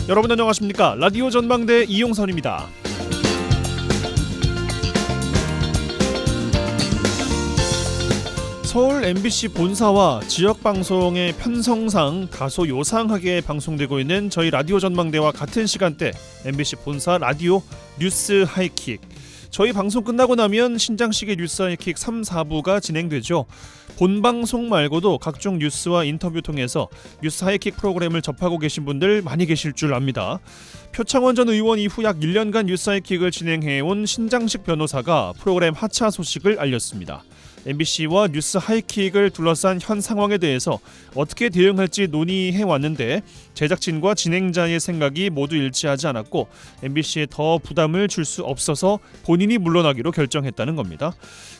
여러분 안녕하십니까? 라디오 전망대 이용선입니다. 서울 MBC 본사와 지역방송의 편성상 다소 요상하게 방송되고 있는 저희 라디오 전망대와 같은 시간대 MBC 본사 라디오 뉴스 하이킥. 저희 방송 끝나고 나면 신장식의 뉴스 하이킥 3, 4부가 진행되죠. 본방송 말고도 각종 뉴스와 인터뷰 통해서 뉴스 하이킥 프로그램을 접하고 계신 분들 많이 계실 줄 압니다. 표창원 전 의원 이후 약 1년간 뉴스 하이킥을 진행해온 신장식 변호사가 프로그램 하차 소식을 알렸습니다. MBC와 뉴스 하이킥을 둘러싼 현 상황에 대해서 어떻게 대응할지 논의해왔는데 제작진과 진행자의 생각이 모두 일치하지 않았고 MBC에 더 부담을 줄 수 없어서 본인이 물러나기로 결정했다는 겁니다.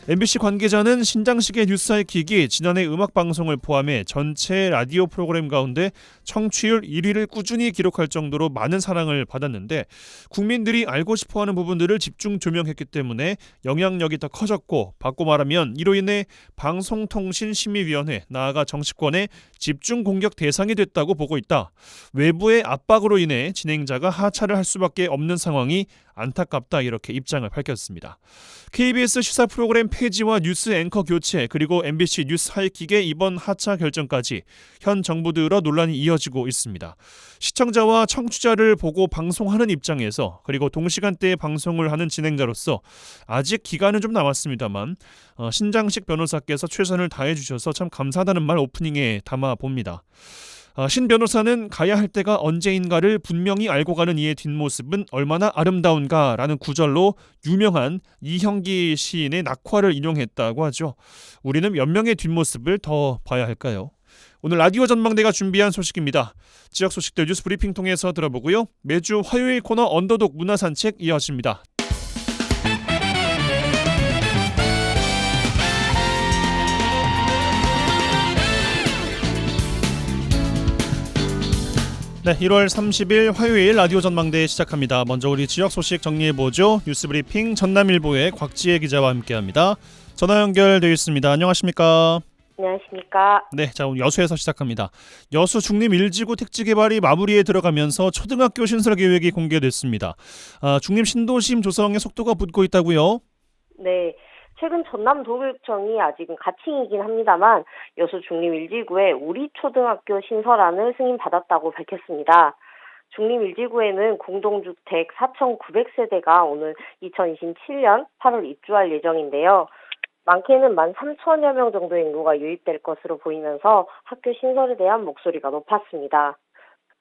MBC 관계자는 신장식의 뉴스 하이킥이 지난해 음악방송을 포함해 전체 라디오 프로그램 가운데 청취율 1위를 꾸준히 기록할 정도로 많은 사랑을 받았는데 국민들이 알고 싶어하는 부분들을 집중 조명했기 때문에 영향력이 더 커졌고 바꿔 말하면 이로 인해 방송통신심의위원회 나아가 정치권의 집중 공격 대상이 됐다고 보고 있다. 외부의 압박으로 인해 진행자가 하차를 할 수밖에 없는 상황이 안타깝다 이렇게 입장을 밝혔습니다. KBS 시사 프로그램 폐지와 뉴스 앵커 교체 그리고 MBC 뉴스 하이킥의 이번 하차 결정까지 현 정부 들어 논란이 이어지고 있습니다. 시청자와 청취자를 보고 방송하는 입장에서 그리고 동시간대에 방송을 하는 진행자로서 아직 기간은 좀 남았습니다만 신장식 변호사께서 최선을 다해 주셔서 참 감사하다는 말 오프닝에 담아 봅니다. 신 변호사는 가야 할 때가 언제인가를 분명히 알고 가는 이의 뒷모습은 얼마나 아름다운가라는 구절로 유명한 이형기 시인의 낙화를 인용했다고 하죠. 우리는 몇 명의 뒷모습을 더 봐야 할까요? 오늘 라디오 전망대가 준비한 소식입니다. 지역 소식들 뉴스 브리핑 통해서 들어보고요. 매주 화요일 코너 언더독 문화산책 이어집니다. 네, 1월 30일 화요일 라디오 전망대 시작합니다. 먼저 우리 지역 소식 정리해보죠. 뉴스브리핑 전남일보의 곽지혜 기자와 함께합니다. 전화 연결되어 있습니다. 안녕하십니까? 안녕하십니까? 네, 자 오늘 여수에서 시작합니다. 여수 중림 1지구 택지 개발이 마무리에 들어가면서 초등학교 신설 계획이 공개됐습니다. 중림 신도심 조성의 속도가 붙고 있다고요? 네. 최근 전남도교육청이 아직은 가칭이긴 합니다만 여수 중림 1지구에 우리초등학교 신설안을 승인받았다고 밝혔습니다. 중림 1지구에는 공동주택 4,900세대가 오는 2027년 8월 입주할 예정인데요. 많게는 13,000여 명 정도의 인구가 유입될 것으로 보이면서 학교 신설에 대한 목소리가 높았습니다.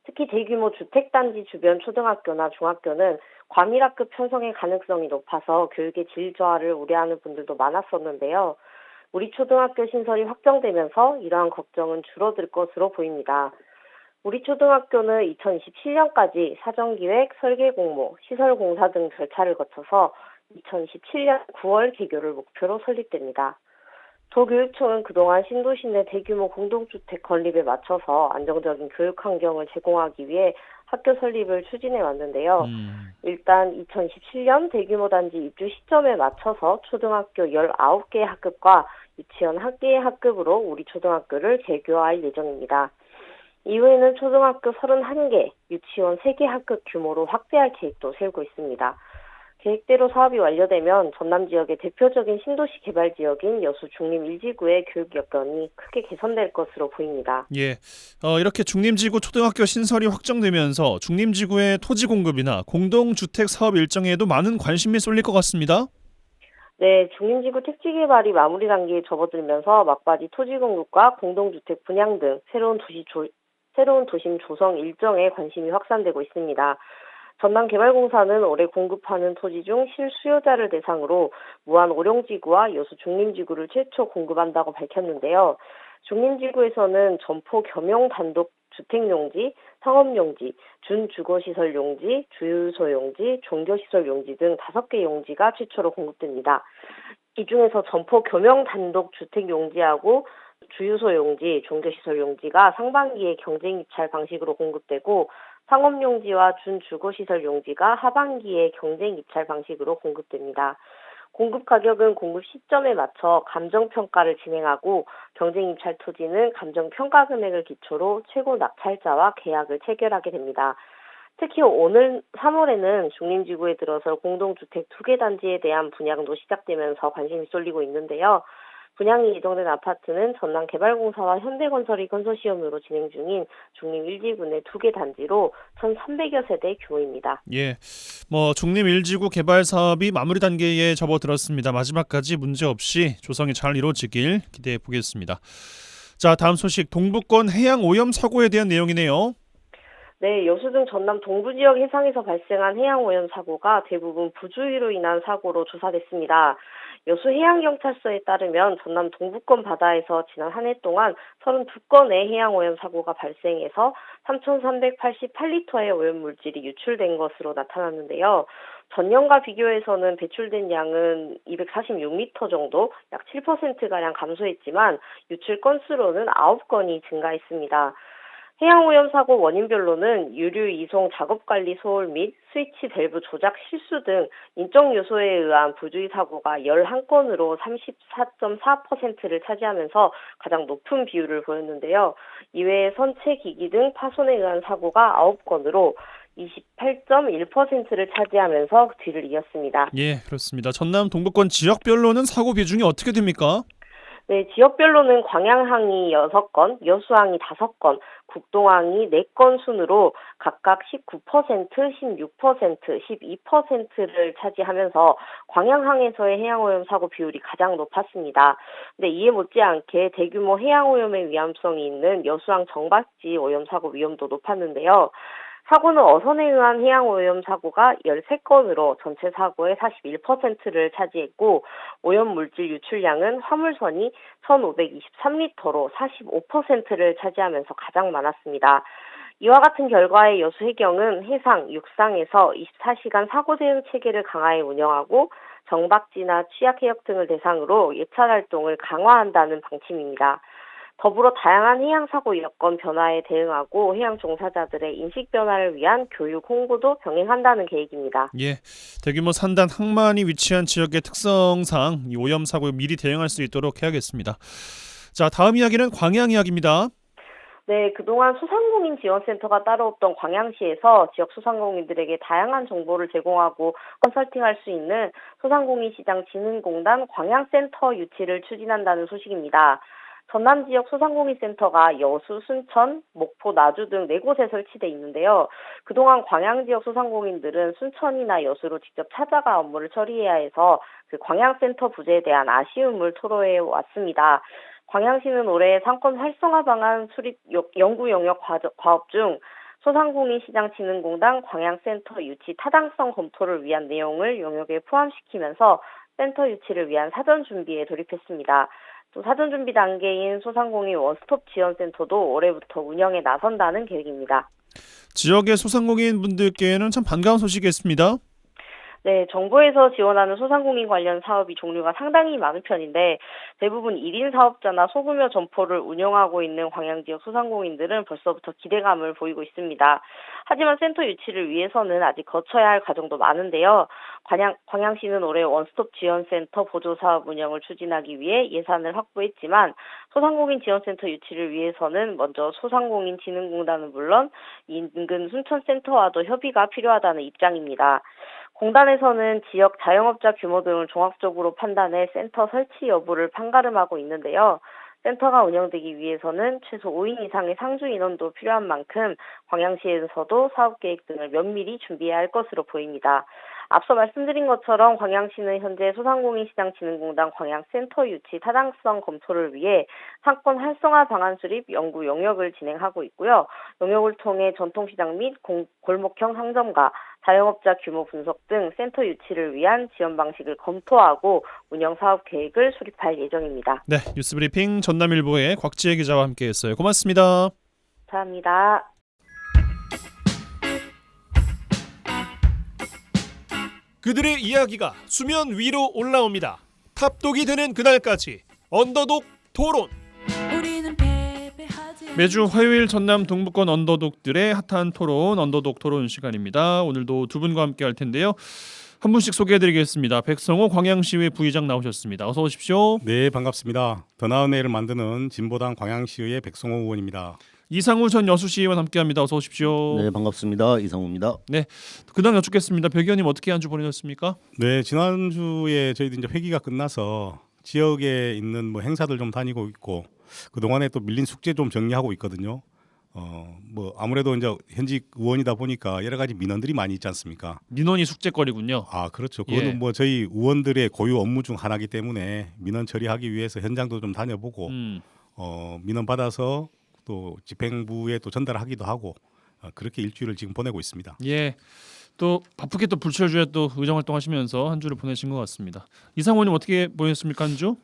특히 대규모 주택단지 주변 초등학교나 중학교는 과밀학급 편성의 가능성이 높아서 교육의 질 저하를 우려하는 분들도 많았었는데요. 우리 초등학교 신설이 확정되면서 이러한 걱정은 줄어들 것으로 보입니다. 우리 초등학교는 2027년까지 사전기획, 설계공모, 시설공사 등 절차를 거쳐서 2017년 9월 개교를 목표로 설립됩니다. 도교육청은 그동안 신도시 내 대규모 공동주택 건립에 맞춰서 안정적인 교육 환경을 제공하기 위해 학교 설립을 추진해 왔는데요. 일단 2017년 대규모 단지 입주 시점에 맞춰서 초등학교 19개의 학급과 유치원 1개의 학급으로 우리 초등학교를 개교할 예정입니다. 이후에는 초등학교 31개, 유치원 3개 학급 규모로 확대할 계획도 세우고 있습니다. 계획대로 사업이 완료되면 전남 지역의 대표적인 신도시 개발 지역인 여수 중림 1지구의 교육 여건이 크게 개선될 것으로 보입니다. 예, 이렇게 중림지구 초등학교 신설이 확정되면서 중림지구의 토지 공급이나 공동주택 사업 일정에도 많은 관심이 쏠릴 것 같습니다. 네, 중림지구 택지 개발이 마무리 단계에 접어들면서 막바지 토지 공급과 공동주택 분양 등 새로운 도심 조성 일정에 관심이 확산되고 있습니다. 전남개발공사는 올해 공급하는 토지 중 실수요자를 대상으로 무한 오룡지구와 여수 중림지구를 최초 공급한다고 밝혔는데요. 중림지구에서는 점포 겸용 단독 주택용지, 상업용지, 준주거시설용지, 주유소용지, 종교시설용지 등 5개 용지가 최초로 공급됩니다. 이 중에서 점포 겸용 단독 주택용지하고 주유소용지, 종교시설용지가 상반기에 경쟁입찰 방식으로 공급되고 상업용지와 준주거시설용지가 하반기에 경쟁입찰 방식으로 공급됩니다. 공급 가격은 공급 시점에 맞춰 감정평가를 진행하고 경쟁입찰 토지는 감정평가 금액을 기초로 최고 낙찰자와 계약을 체결하게 됩니다. 특히 오늘 3월에는 중림지구에 들어서 공동주택 2개 단지에 대한 분양도 시작되면서 관심이 쏠리고 있는데요. 분양이 예정된 아파트는 전남개발공사와 현대건설이 컨소시엄으로 진행 중인 중림 1지구 내 2개 단지로 1,300여 세대 규모입니다. 예, 중림 1지구 개발 사업이 마무리 단계에 접어들었습니다. 마지막까지 문제 없이 조성이 잘 이루어지길 기대해 보겠습니다. 자, 다음 소식 동부권 해양 오염 사고에 대한 내용이네요. 네, 여수 등 전남 동부 지역 해상에서 발생한 해양 오염 사고가 대부분 부주의로 인한 사고로 조사됐습니다. 여수 해양경찰서에 따르면 전남 동부권 바다에서 지난 한 해 동안 32건의 해양 오염 사고가 발생해서 3,388리터의 오염 물질이 유출된 것으로 나타났는데요. 전년과 비교해서는 배출된 양은 246리터 정도, 약 7%가량 감소했지만 유출 건수로는 9건이 증가했습니다. 해양오염 사고 원인별로는 유류 이송 작업관리 소홀 및 스위치 밸브 조작 실수 등 인적 요소에 의한 부주의 사고가 11건으로 34.4%를 차지하면서 가장 높은 비율을 보였는데요. 이외에 선체 기기 등 파손에 의한 사고가 9건으로 28.1%를 차지하면서 뒤를 이었습니다. 예, 그렇습니다. 전남 동부권 지역별로는 사고 비중이 어떻게 됩니까? 네, 지역별로는 광양항이 6건, 여수항이 5건, 국동항이 4건 순으로 각각 19%, 16%, 12%를 차지하면서 광양항에서의 해양오염 사고 비율이 가장 높았습니다. 근데 이에 못지않게 대규모 해양오염의 위험성이 있는 여수항 정박지 오염 사고 위험도 높았는데요. 사고는 어선에 의한 해양오염 사고가 13건으로 전체 사고의 41%를 차지했고 오염 물질 유출량은 화물선이 1,523리터로 45%를 차지하면서 가장 많았습니다. 이와 같은 결과에 여수해경은 해상, 육상에서 24시간 사고 대응 체계를 강화해 운영하고 정박지나 취약해역 등을 대상으로 예찰 활동을 강화한다는 방침입니다. 더불어 다양한 해양사고 여건 변화에 대응하고 해양 종사자들의 인식 변화를 위한 교육 홍보도 병행한다는 계획입니다. 예, 대규모 산단 항만이 위치한 지역의 특성상 이 오염 사고에 미리 대응할 수 있도록 해야겠습니다. 자, 다음 이야기는 광양 이야기입니다. 네, 그동안 소상공인 지원센터가 따로 없던 광양시에서 지역 소상공인들에게 다양한 정보를 제공하고 컨설팅할 수 있는 소상공인시장진흥공단 광양센터 유치를 추진한다는 소식입니다. 전남 지역 소상공인센터가 여수, 순천, 목포, 나주 등 4곳에 설치돼 있는데요. 그동안 광양 지역 소상공인들은 순천이나 여수로 직접 찾아가 업무를 처리해야 해서 그 광양센터 부재에 대한 아쉬움을 토로해 왔습니다. 광양시는 올해 상권 활성화 방안 수립 연구 영역 과업 중 소상공인시장진흥공단 광양센터 유치 타당성 검토를 위한 내용을 영역에 포함시키면서 센터 유치를 위한 사전 준비에 돌입했습니다. 또 사전 준비 단계인 소상공인 원스톱 지원센터도 올해부터 운영에 나선다는 계획입니다. 지역의 소상공인 분들께는 참 반가운 소식이겠습니다. 네, 정부에서 지원하는 소상공인 관련 사업이 종류가 상당히 많은 편인데 대부분 1인 사업자나 소규모 점포를 운영하고 있는 광양 지역 소상공인들은 벌써부터 기대감을 보이고 있습니다. 하지만 센터 유치를 위해서는 아직 거쳐야 할 과정도 많은데요. 광양시는 올해 원스톱 지원센터 보조사업 운영을 추진하기 위해 예산을 확보했지만 소상공인 지원센터 유치를 위해서는 먼저 소상공인진흥공단은 물론 인근 순천센터와도 협의가 필요하다는 입장입니다. 공단에서는 지역 자영업자 규모 등을 종합적으로 판단해 센터 설치 여부를 판가름하고 있는데요. 센터가 운영되기 위해서는 최소 5인 이상의 상주 인원도 필요한 만큼 광양시에서도 사업계획 등을 면밀히 준비해야 할 것으로 보입니다. 앞서 말씀드린 것처럼 광양시는 현재 소상공인시장진흥공단 광양센터 유치 타당성 검토를 위해 상권 활성화 방안 수립 연구 영역을 진행하고 있고요. 영역을 통해 전통시장 및 골목형 상점가, 자영업자 규모 분석 등 센터 유치를 위한 지원 방식을 검토하고 운영 사업 계획을 수립할 예정입니다. 네, 뉴스브리핑 전남일보의 곽지혜 기자와 함께했어요. 고맙습니다. 감사합니다. 그들의 이야기가 수면 위로 올라옵니다. 탑독이 되는 그날까지 언더독 토론. 매주 화요일 전남 동부권 언더독들의 핫한 토론, 언더독 토론 시간입니다. 오늘도 두 분과 함께 할 텐데요. 한 분씩 소개해드리겠습니다. 백성호 광양시의회 부의장 나오셨습니다. 어서 오십시오. 네, 반갑습니다. 더 나은 내일을 만드는 진보당 광양시의회 백성호 의원입니다. 이상우 전 여수시의원 함께합니다. 어서 오십시오. 네, 반갑습니다. 이상우입니다. 근황 여쭙겠습니다. 백 의원님 어떻게 한 주 보내셨습니까? 네, 지난주에 저희도 이제 회기가 끝나서 지역에 있는 뭐 행사들 좀 다니고 있고 그 동안에 또 밀린 숙제 좀 정리하고 있거든요. 뭐 아무래도 이제 현직 의원이다 보니까 여러 가지 민원들이 많이 있지 않습니까? 민원이 숙제거리군요. 아, 그렇죠. 그거는 예. 뭐 저희 의원들의 고유 업무 중 하나이기 때문에 민원 처리하기 위해서 현장도 좀 다녀보고 민원 받아서 또 집행부에 또 전달하기도 하고 그렇게 일주일을 지금 보내고 있습니다. 예. 또 바쁘게 또 불철주야 또 의정 활동하시면서 한 주를 보내신 것 같습니다. 이상원님 어떻게 보냈습니까 한 주?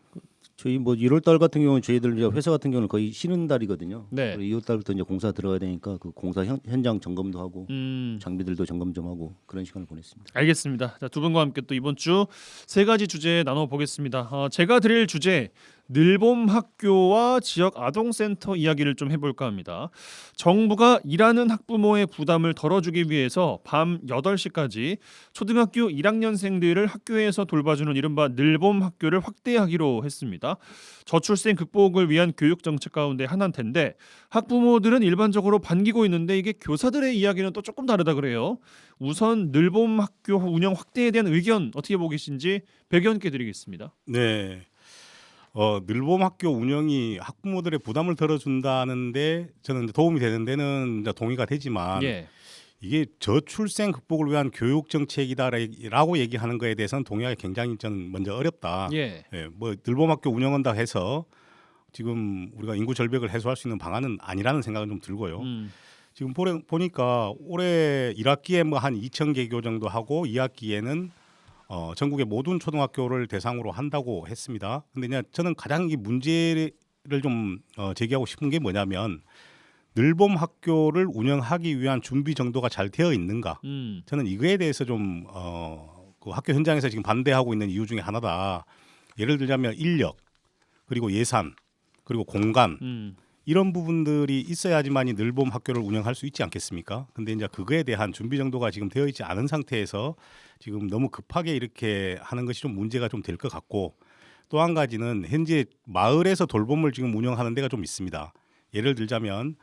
저희 뭐 1월 달 같은 경우는 저희들 이제 회사 같은 경우는 거의 쉬는 달이거든요. 네. 2월 달부터 이제 공사 들어가야 되니까 그 공사 현장 점검도 하고 음. 장비들도 점검 좀 하고 그런 시간을 보냈습니다. 알겠습니다. 자, 두 분과 함께 또 이번 주 세 가지 주제 나눠 보겠습니다. 제가 드릴 주제 늘봄 학교와 지역 아동센터 이야기를 좀 해볼까 합니다. 정부가 일하는 학부모의 부담을 덜어주기 위해서 밤 8시까지 초등학교 1학년생들을 학교에서 돌봐주는 이른바 늘봄 학교를 확대하기로 했습니다. 저출생 극복을 위한 교육 정책 가운데 하나인데 학부모들은 일반적으로 반기고 있는데 이게 교사들의 이야기는 또 조금 다르다 그래요. 우선 늘봄 학교 운영 확대에 대한 의견 어떻게 보고 계신지 백 의원께 드리겠습니다. 네. 늘봄 학교 운영이 학부모들의 부담을 덜어준다는데 저는 이제 도움이 되는 데는 이제 동의가 되지만 예. 이게 저출생 극복을 위한 교육 정책이다라고 얘기하는 거에 대해서는 동의하기 굉장히 저는 먼저 어렵다. 예. 예, 뭐 늘봄 학교 운영한다 해서 지금 우리가 인구 절벽을 해소할 수 있는 방안은 아니라는 생각은 좀 들고요. 지금 보니까 올해 1학기에 뭐 한 2,000개교 정도 하고 2학기에는 전국의 모든 초등학교를 대상으로 한다고 했습니다. 근데 이제 저는 가장 이 문제를 좀 제기하고 싶은 게 뭐냐면 늘봄 학교를 운영하기 위한 준비 정도가 잘 되어 있는가? 저는 이거에 대해서 좀 그 학교 현장에서 지금 반대하고 있는 이유 중에 하나다. 예를 들자면 인력, 그리고 예산, 그리고 공간 이런 부분들이 있어야지만이 늘봄 학교를 운영할 수 있지 않겠습니까? 근데 이제 그거에 대한 준비 정도가 지금 되어 있지 않은 상태에서 지금 너무 급하게 이렇게 하는 것이 좀 문제가 좀 될 것 같고 또 한 가지는 현재 마을에서 돌봄을 지금 운영하는 데가 좀 있습니다. 예를 들자면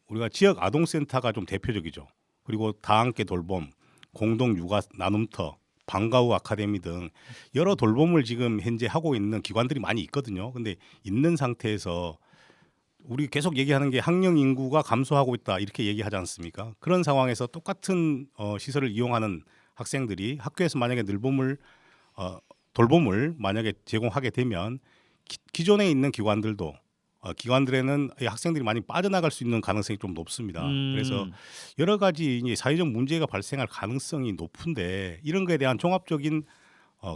우리가 지역 아동센터가 좀 대표적이죠. 그리고 다함께 돌봄, 공동 육아 나눔터, 방과후 아카데미 등 여러 돌봄을 지금 현재 하고 있는 기관들이 많이 있거든요. 근데 있는 상태에서 우리 계속 얘기하는 게 학령 인구가 감소하고 있다 이렇게 얘기하지 않습니까? 그런 상황에서 똑같은 시설을 이용하는 학생들이 학교에서 만약에 돌봄을 만약에 제공하게 되면 기존에 있는 기관들도 기관들에는 이 학생들이 많이 빠져나갈 수 있는 가능성이 좀 높습니다. 그래서 여러 가지 이제 사회적 문제가 발생할 가능성이 높은데 이런 거에 대한 종합적인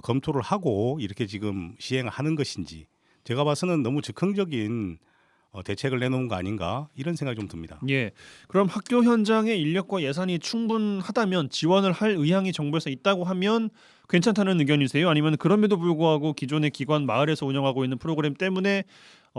검토를 하고 이렇게 지금 시행을 하는 것인지 제가 봐서는 너무 즉흥적인 대책을 내놓은 거 아닌가 이런 생각이 좀 듭니다. 예. 그럼 학교 현장의 인력과 예산이 충분하다면 지원을 할 의향이 정부에서 있다고 하면 괜찮다는 의견이세요? 아니면 그럼에도 불구하고 기존의 기관 마을에서 운영하고 있는 프로그램 때문에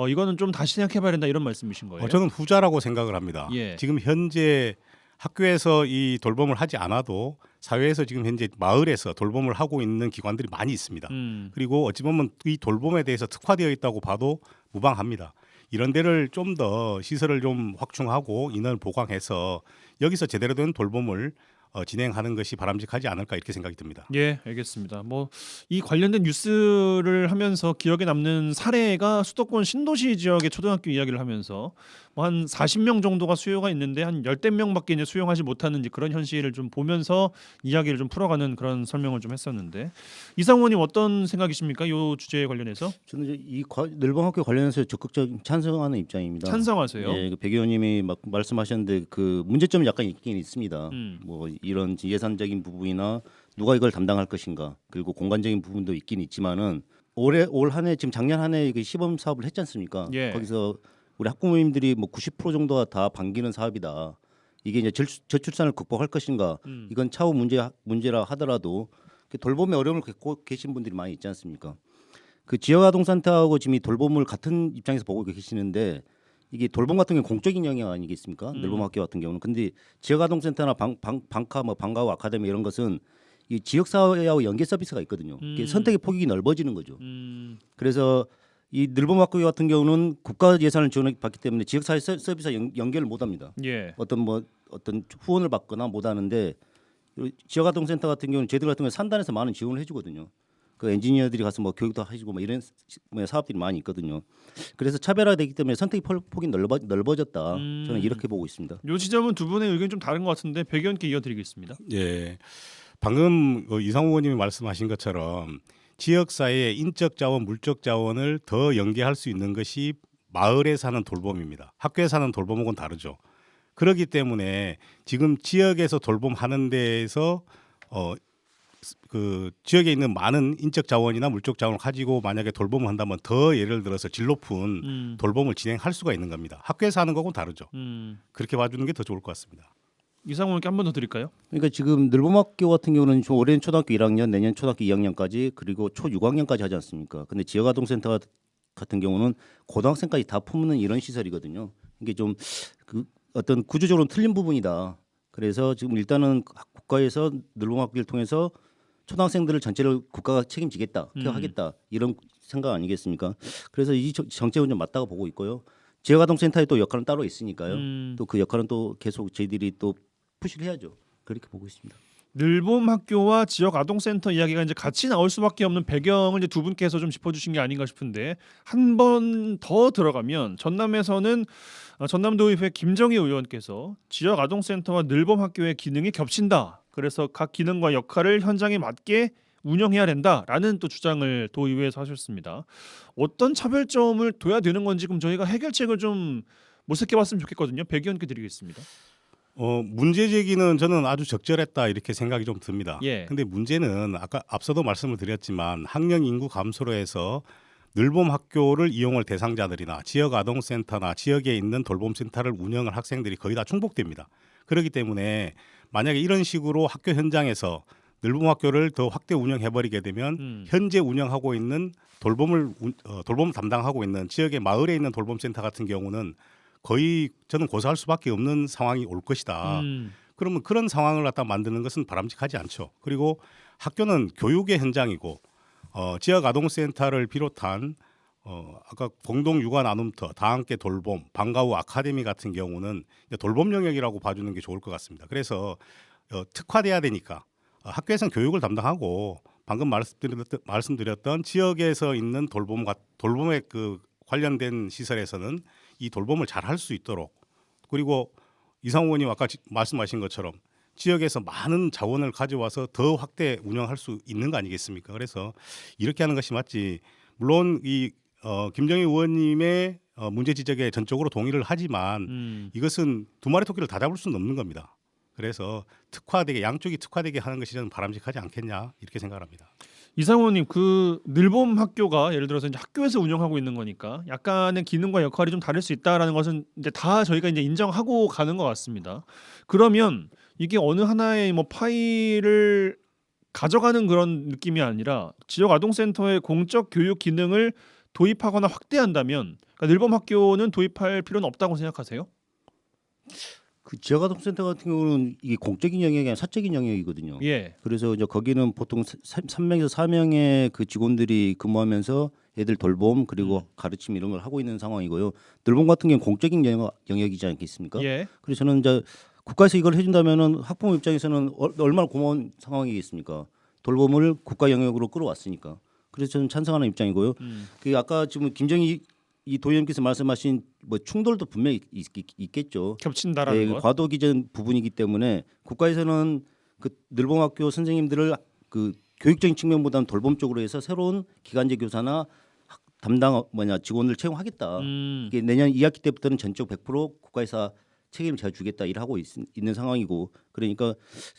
이거는 좀 다시 생각해봐야 된다 이런 말씀이신 거예요? 저는 후자라고 생각을 합니다. 예. 지금 현재 학교에서 이 돌봄을 하지 않아도 사회에서 지금 현재 마을에서 돌봄을 하고 있는 기관들이 많이 있습니다. 그리고 어찌 보면 이 돌봄에 대해서 특화되어 있다고 봐도 무방합니다. 이런 데를 좀 더 시설을 좀 확충하고 인원을 보강해서 여기서 제대로 된 돌봄을 진행하는 것이 바람직하지 않을까 이렇게 생각이 듭니다. 예, 알겠습니다. 뭐 이 관련된 뉴스를 하면서 기억에 남는 사례가 수도권 신도시 지역의 초등학교 이야기를 하면서 뭐 한 40명 정도가 수요가 있는데 한 10대 명밖에 이제 수용하지 못하는 이제 그런 현실을 좀 보면서 이야기를 좀 풀어가는 그런 설명을 좀 했었는데 이상원님 어떤 생각이십니까? 이 주제에 관련해서 저는 이제 이 늘봄 학교 관련해서 적극적인 찬성하는 입장입니다. 찬성하세요? 예, 그 백 의원님이 막 말씀하셨는데 그 문제점이 약간 있긴 있습니다. 뭐 이런 예산적인 부분이나 누가 이걸 담당할 것인가 그리고 공간적인 부분도 있긴 있지만은 올 한 해 지금 작년 한 해 그 시범 사업을 했지 않습니까? 예. 거기서 우리 학부모님들이 뭐 90% 정도가 다 반기는 사업이다. 이게 이제 저출산을 극복할 것인가? 이건 차후 문제라 하더라도 돌봄의 어려움을 겪고 계신 분들이 많이 있지 않습니까? 그 지역 아동센터하고 지금 이 돌봄을 같은 입장에서 보고 계시는데 이게 돌봄 같은 경우는 공적인 영역 아니겠습니까? 늘봄 학교 같은 경우는 근데 지역 아동센터나 방카 뭐 방과후 아카데미 이런 것은 이 지역 사회하고 연계 서비스가 있거든요. 이게 선택의 폭이 넓어지는 거죠. 그래서 이 늘봄학교 같은 경우는 국가 예산을 지원받기 때문에 지역사회 서비스 연결을 못합니다. 예. 어떤 후원을 받거나 못하는데 지역아동센터 같은 경우는 저희들 같은 경우 산단에서 많은 지원을 해주거든요. 그 엔지니어들이 가서 뭐 교육도 해주고 뭐 이런 사업들이 많이 있거든요. 그래서 차별화되기 때문에 선택의 폭이 넓어졌다. 저는 이렇게 보고 있습니다. 요 지점은 두 분의 의견이 좀 다른 것 같은데 백의원께 이어드리겠습니다. 예, 방금 이상호 의원님이 말씀하신 것처럼 지역사회의 인적 자원, 물적 자원을 더 연계할 수 있는 것이 마을에 사는 돌봄입니다. 학교에 사는 돌봄하고는 다르죠. 그렇기 때문에 지금 지역에서 돌봄하는 데에서 그 지역에 있는 많은 인적 자원이나 물적 자원을 가지고 만약에 돌봄을 한다면 더 예를 들어서 질 높은 돌봄을 진행할 수가 있는 겁니다. 학교에서 하는 거하고는 다르죠. 그렇게 봐주는 게 더 좋을 것 같습니다. 이상훈께 한 번 더 드릴까요? 그러니까 지금 늘봄학교 같은 경우는 올해는 초등학교 1학년, 내년 초등학교 2학년까지 그리고 초 6학년까지 하지 않습니까? 근데 지역아동센터 같은 경우는 고등학생까지 다 품는 이런 시설이거든요. 이게 좀 그 어떤 구조적으로 틀린 부분이다. 그래서 지금 일단은 국가에서 늘봄학교를 통해서 초등학생들을 전체를 국가가 책임지겠다, 케어하겠다 이런 생각 아니겠습니까? 그래서 이 정책은 좀 맞다고 보고 있고요. 지역아동센터의 또 역할은 따로 있으니까요. 또 그 역할은 또 계속 저희들이 또 푸시를 해야죠. 그렇게 보고 있습니다. 늘봄학교와 지역아동센터 이야기가 이제 같이 나올 수밖에 없는 배경을 이제 두 분께서 좀 짚어주신 게 아닌가 싶은데 한 번 더 들어가면 전남에서는 전남도의회 김정희 의원께서 지역아동센터와 늘봄학교의 기능이 겹친다. 그래서 각 기능과 역할을 현장에 맞게 운영해야 된다라는 또 주장을 도의회에서 하셨습니다. 어떤 차별점을 둬야 되는 건지 그럼 저희가 해결책을 좀 모색해봤으면 좋겠거든요. 백 의원께 드리겠습니다. 문제 제기는 저는 아주 적절했다 이렇게 생각이 좀 듭니다. 예. 근데 문제는 아까 앞서도 말씀을 드렸지만 학령 인구 감소로 해서 늘봄 학교를 이용할 대상자들이나 지역 아동센터나 지역에 있는 돌봄센터를 운영할 학생들이 거의 다 충족됩니다. 그렇기 때문에 만약에 이런 식으로 학교 현장에서 늘봄 학교를 더 확대 운영해버리게 되면 현재 운영하고 있는 돌봄을 담당하고 있는 지역의 마을에 있는 돌봄센터 같은 경우는 거의 저는 고사할 수밖에 없는 상황이 올 것이다. 그러면 그런 상황을 갖다 만드는 것은 바람직하지 않죠. 그리고 학교는 교육의 현장이고 지역 아동센터를 비롯한 아까 공동 육아 나눔터, 다함께 돌봄, 방과 후 아카데미 같은 경우는 돌봄 영역이라고 봐주는 게 좋을 것 같습니다. 그래서 특화돼야 되니까 학교에서는 교육을 담당하고 방금 말씀드렸던 지역에서 있는 돌봄에 그 관련된 시설에서는 이 돌봄을 잘 할 수 있도록 그리고 이상호 의원님 아까 말씀하신 것처럼 지역에서 많은 자원을 가져와서 더 확대 운영할 수 있는 거 아니겠습니까? 그래서 이렇게 하는 것이 맞지. 물론 이 김정희 의원님의 문제 지적에 전적으로 동의를 하지만 이것은 두 마리 토끼를 다 잡을 수는 없는 겁니다. 그래서 양쪽이 특화되게 하는 것이 저는 바람직하지 않겠냐 이렇게 생각합니다. 이상호님 그 늘봄 학교가 예를 들어서 이제 학교에서 운영하고 있는 거니까 약간의 기능과 역할이 좀 다를 수 있다라는 것은 이제 다 저희가 이제 인정하고 가는 것 같습니다. 그러면 이게 어느 하나의 뭐 파일을 가져가는 그런 느낌이 아니라 지역 아동센터의 공적 교육 기능을 도입하거나 확대한다면 그러니까 늘봄 학교는 도입할 필요는 없다고 생각하세요? 그 지역아동센터 같은 경우는 이게 공적인 영역이 아니라 사적인 영역이거든요. 예. 그래서 이제 거기는 보통 3명에서 4명의 그 직원들이 근무하면서 애들 돌봄 그리고 가르침 이런 걸 하고 있는 상황이고요. 늘봄 같은 경우는 공적인 영역이지 않겠습니까? 예. 그래서 저는 이제 국가에서 이걸 해준다면은 학부모 입장에서는 얼마나 고마운 상황이겠습니까? 돌봄을 국가 영역으로 끌어왔으니까. 그래서 저는 찬성하는 입장이고요. 그 아까 지금 김정희 이 도의원께서 말씀하신 뭐 충돌도 분명히 있겠죠. 겹친다라는 것. 과도 기전 부분이기 때문에 국가에서는 그 늘봄학교 선생님들을 그 교육적인 측면보다는 돌봄 쪽으로 해서 새로운 기간제 교사나 담당 직원을 채용하겠다. 이게 내년 2학기 때부터는 전적 100% 국가에서 책임을 져주겠다 일하고 있는 상황이고 그러니까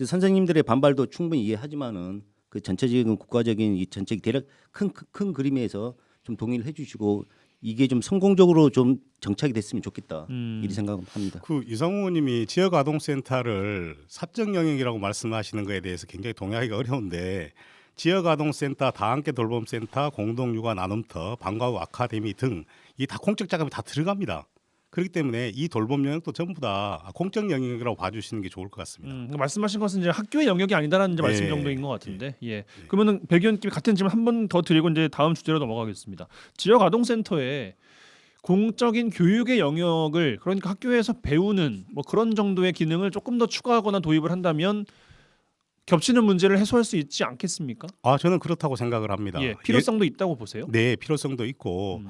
선생님들의 반발도 충분히 이해하지만은 그 전체적인 국가적인 이 전체 대략 큰 그림에서 좀 동의를 해주시고. 이게 좀 성공적으로 좀 정착이 됐으면 좋겠다 이렇게 생각합니다. 그 이상호 의원님이 지역 아동센터를 사적 영역이라고 말씀하시는 것에 대해서 굉장히 동의하기가 어려운데 지역 아동센터, 다함께 돌봄센터, 공동 육아 나눔터, 방과 후 아카데미 등 이 다 공적 자금이 다 들어갑니다. 그렇기 때문에 이 돌봄 영역도 전부 다 공적 영역이라고 봐주시는 게 좋을 것 같습니다. 그러니까 말씀하신 것은 이제 학교의 영역이 아니다라는 이제 말씀 예, 정도인 것 같은데, 예. 그러면은 백 의원님께 같은 질문 한 번 더 드리고 이제 다음 주제로 넘어가겠습니다. 지역 아동센터에 공적인 교육의 영역을 그러니까 학교에서 배우는 뭐 그런 정도의 기능을 조금 더 추가하거나 도입을 한다면 겹치는 문제를 해소할 수 있지 않겠습니까? 저는 그렇다고 생각을 합니다. 예, 필요성도 있다고 보세요. 네, 필요성도 있고